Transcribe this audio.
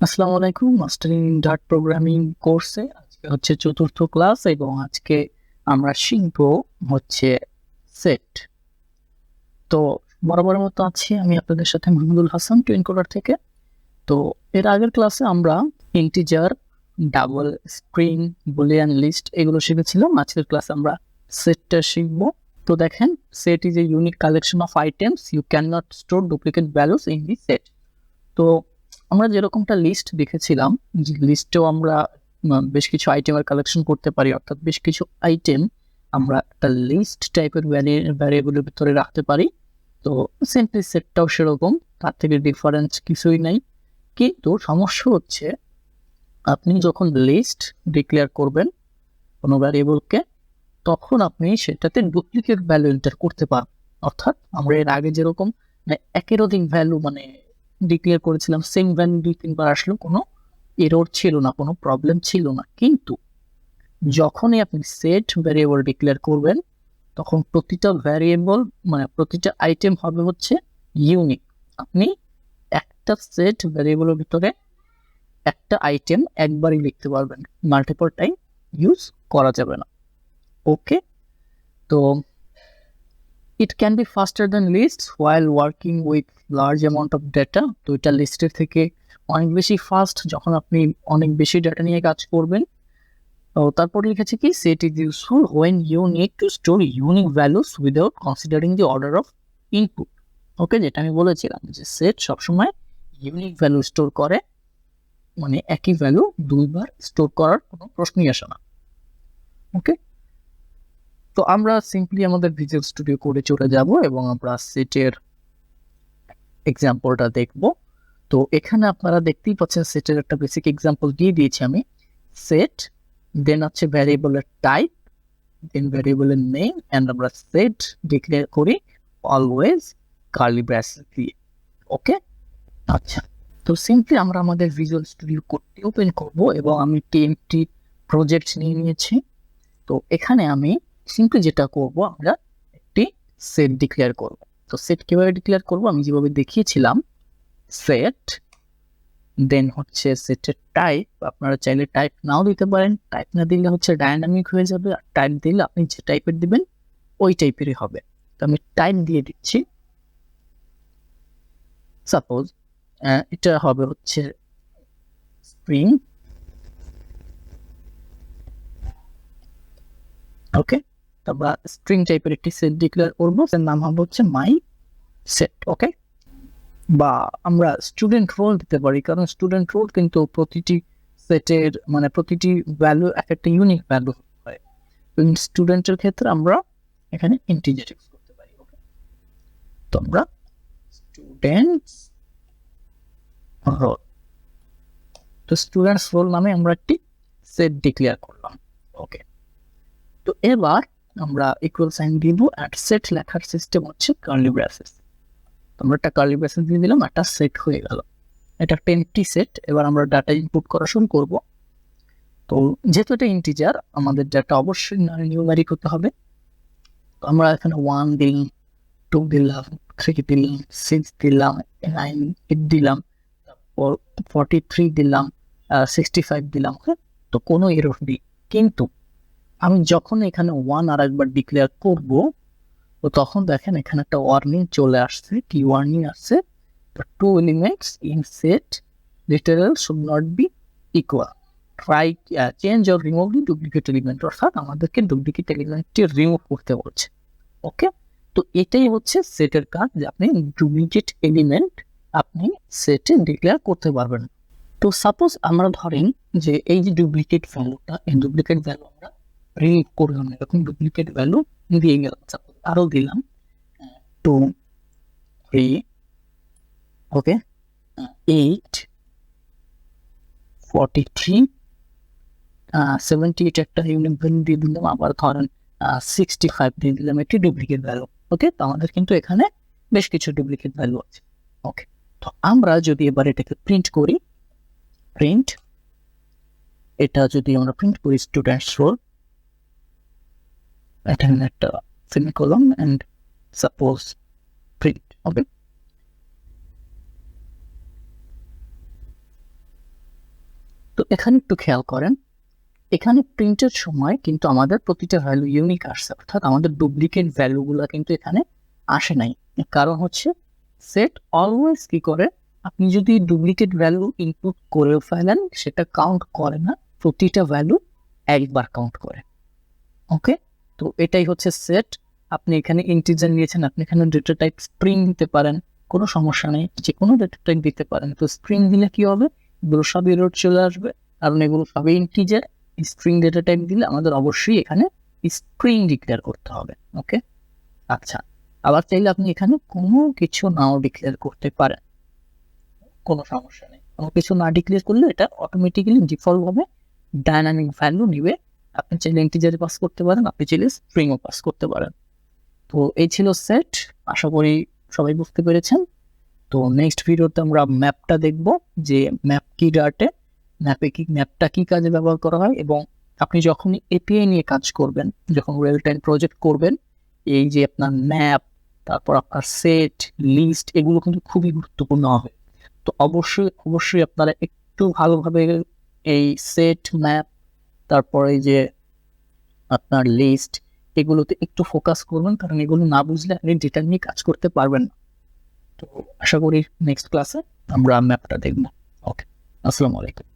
আসসালামু আলাইকুম। Mastering ডাট programming কোর্সে আজকে হচ্ছে চতুর্থ ক্লাস এবং আজকে আমরা শিখব হচ্ছে সেট। তো বরাবরের মতো আছি আমি আপনাদের সাথে মাহমুদুল হাসান টুইনকোলার থেকে। তো এর আগের ক্লাসে আমরা integer, double, string, boolean, list এগুলো শিখেছিলাম। আজকের ক্লাসে আমরা সেটটা শিখব। তো দেখেন, set is a unique collection of items you can not store duplicate values in the set. তো আমরা যেরকমটা লিস্ট দেখেছিলাম, লিস্টেও আমরা বেশ কিছু আইটেমের কালেকশন করতে পারি, অর্থাৎ বেশ কিছু আইটেম আমরা একটা লিস্ট টাইপের ভ্যারিয়েবলের ভিতরে রাখতে পারি। তো সিম্পলি সেটটাও সেরকম, তার থেকে ডিফারেন্স কিছুই নাই। কিন্তু সমস্যা হচ্ছে, আপনি যখন লিস্ট ডিক্লেয়ার করবেন কোনো ভ্যারিয়েবলকে, তখন আপনি সেটাতে ডুপ্লিকেট ভ্যালু এন্টার করতে পারবেন। অর্থাৎ আমরা এর আগে যেরকম একের অধিক ভ্যালু ডিক্লেয়ার করেছিলাম, সেম ভ্যালু 2-3 বার আসলেও কোনো এরর ছিল না, কোনো প্রবলেম ছিল না। কিন্তু যখনই আপনি সেট ভ্যারিয়েবল ডিক্লেয়ার করবেন, তখন প্রতিটা ভ্যারিয়েবল প্রতিটা আইটেম হবে হচ্ছে ইউনিক। আপনি একটা সেট ভ্যারিয়েবলের ভিতরে একটা আইটেম একবারই লিখতে পারবেন, মাল্টিপল টাইম ইউজ করা যাবে না। ওকে, তো it can be faster than lists while working with large amount of data. তো এটা লিস্টের থেকে অনেক বেশি ফাস্ট যখন আপনি অনেক বেশি ডাটা নিয়ে কাজ করবেন। তো তারপর লিখেছে কি, set is useful when you need to store unique values without considering the order of input. ওকে, যেটা আমি বলেছিলাম যে সেট সবসময় ইউনিক ভ্যালু স্টোর করে, মানে একই ভ্যালু দুইবার স্টোর করার কোনো প্রশ্নই আসে না। ওকে, তো আমরা সিম্পলি আমাদের ভিজুয়াল স্টুডিও কোডে চলে যাব এবং আমরা সেটের এক্সাম্পলটা দেখব। তো এখানে আপনারা দেখতেই পাচ্ছেন সেটের একটা বেসিক এক্সাম্পল দিয়ে দিয়েছি আমি। সেট, দেন হচ্ছে ভ্যারিয়েবলের টাইপ, দেন ভ্যারিয়েবলের নেম, এন্ড আমরা সেট ডিক্লেয়ার করি অলওয়েজ কার্লি ব্র্যাকেট দিয়ে। ওকে, আচ্ছা, তো সিম্পলি আমরা আমাদের ভিজুয়াল স্টুডিও কোডটি ওপেন করব এবং আমি টিএমটি প্রজেক্ট নিয়ে নিয়েছি। তো এখানে আমি সিম্পলি যেটা করব, আমরা একটি সেট ডিক্লেয়ার করব। তো সেট কিভাবে ডিক্লেয়ার করব, আমি যেভাবে দেখিয়েছিলাম, সেট, দেন হচ্ছে সেটের টাইপ। আপনারা চাইলে টাইপ নাও দিতে পারেন, টাইপ না দিলে হচ্ছে ডায়নামিক হয়ে যাবে, আর টাইপ দিলে আপনি যে টাইপের দিবেন ওই টাইপেরই হবে। তো আমি টাইপ দিয়ে দিচ্ছি, সাপোজ এটা হবে হচ্ছে স্ট্রিং। ওকে, তারপর স্ট্রিং টাইপের একটি সেট ডিক্লেয়ার করবো, এর নাম হবে হচ্ছে মাই সেট। ওকে, বা আমরা স্টুডেন্ট রোল দিতে পারি, কারণ স্টুডেন্ট রোল কিন্তু প্রতিটি সেটের প্রতিটি ভ্যালু একটা ইউনিক ভ্যালু হয়। স্টুডেন্টের ক্ষেত্রে আমরা এখানে ইন্টিজার ইউজ করতে পারি। ওকে, তো আমরা স্টুডেন্টস রোল, তো স্টুডেন্টস রোল নামে আমরা একটি সেট ডিক্লেয়ার করলাম। ওকে, তো এবার আমরা ইকুয়াল সাইন দিব, আর সেট লেখার সিস্টেম হচ্ছে কার্লি ব্রেসেস। আমরা একটা কার্লি ব্রেসেস দিয়ে দিলাম, একটা সেট হয়ে গেল। এটা একটা এমটি সেট। এবার আমরা ডাটা ইনপুট করা শুরু করব। তো যেহেতু এটা ইন্টিজার, আমাদের ডাটা অবশ্যই নিউমেরিক হতে হবে। তো আমরা এখানে 1 দিলাম, 2 দিলাম, 3 দিলাম, 6 দিলাম, 9 8 দিলাম, তারপর 43 দিলাম, 65 দিলাম। তো কোনো এরর নেই। কিন্তু আমি যখন এখানে 1 আর একবার ডিক্লেয়ার করব, তো তখন দেখেন এখানে একটা ওয়ার্নিং চলে আসছে। কি ওয়ার্নিং আসছে? Two elements in set literal should not be equal, try change or remove the duplicate element. অর্থাৎ আমাদেরকে ডুপ্লিকেট এলিমেন্টটি রিমুভ করতে বলছে। ওকে, তো এটাই হচ্ছে সেটের কাজ, যে আপনি ডুপ্লিকেট এলিমেন্ট আপনি সেটে ডিক্লেয়ার করতে পারবেন। তো সাপোজ আমরা ধরেন যে এই যে ডুপ্লিকেট ভ্যালুটা, এই ডুপ্লিকেট ভ্যালু আমরা রিমুভ করলাম, এরকম ডুপ্লিকেট ভ্যালু দিয়ে গেলাম। সাপোজ আরো দিলাম 2 3, ওকে, 8 43 78 একটা ইউনিক ভ্যালু দিয়ে দিলাম, আবার ধরেন 65 দিয়ে দিলাম একটি ডুপ্লিকেট ভ্যালু। ওকে, তো আমাদের কিন্তু এখানে বেশ কিছু ডুপ্লিকেট ভ্যালু আছে। ওকে, তো আমরা যদি এবার এটাকে প্রিন্ট করি, প্রিন্ট, এটা যদি আমরা প্রিন্ট করি স্টুডেন্টস রোল, এখানে একটা সেমিকোলন এন্ড সাপোজ প্রিন্ট। ওকে, তো এখানে একটু খেয়াল করেন, এখানে প্রিন্টের সময় কিন্তু আমাদের প্রতিটা ভ্যালু ইউনিক আসছে, অর্থাৎ আমাদের ডুপ্লিকেট ভ্যালুগুলো কিন্তু এখানে আসে নাই। কারণ হচ্ছে সেট অলওয়েজ কি করে, আপনি যদি ডুপ্লিকেট ভ্যালু ইনপুট করেও ফেলেন সেটা কাউন্ট করে না, প্রতিটা ভ্যালু একবার কাউন্ট করে। ওকে, তো এটাই হচ্ছে সেট। আপনি এখানে ইন্টিজার নিয়েছেন, আপনি এখানে ডেটা টাইপ স্ট্রিং দিতে পারেন, কোনো সমস্যা নেই, যে কোনো ডেটা টাইপ দিতে পারেন। তো স্ট্রিং দিলে কি হবে, এগুলো সব এরর চলে আসবে, কারণ এগুলো সবই ইন্টিজার। স্ট্রিং ডেটা টাইপ দিলে আমাদের অবশ্যই এখানে স্ট্রিং ডিক্লেয়ার করতে হবে। ওকে, আচ্ছা, আবার চাইলে আপনি এখানে কোনো কিছু নাও ডিক্লেয়ার করতে পারেন, কোনো সমস্যা নেই। কোনো কিছু না ডিক্লেয়ার করলে এটা অটোমেটিক্যালি ডিফল্ট ভাবে ডাইনামিক ভ্যালু নিবে। আপনি চাইলে ইন্টিজারে পাস করতে পারেন, আপনি চাইলে স্ট্রিংও পাস করতে পারেন। তো এই ছিল সেট, আশা করি সবাই বুঝতে পেরেছেন। তো নেক্সট ভিডিওতে আমরা ম্যাপটা দেখব, যে ম্যাপ কি ডার্টে, ম্যাপটা কি কাজে ব্যবহার করা হয়, এবং আপনি যখন এপিআই নিয়ে কাজ করবেন, যখন রিয়েল টাইম প্রজেক্ট করবেন, এই যে আপনার ম্যাপ, তারপর আপনার সেট, লিস্ট, এগুলো কিন্তু খুবই গুরুত্বপূর্ণ হবে। তো অবশ্যই আপনারা একটু ভালোভাবে এই সেট, ম্যাপ, তারপর এই যে আপনার লিস্ট, এগুলোতে একটু ফোকাস করবেন, কারণ এগুলো না বুঝলে আপনি ডেটা নিয়ে কাজ করতে পারবেন না। তো আশা করি নেক্সট ক্লাসে আমরা ম্যাপটা দেখব। ওকে, আসসালামু আলাইকুম।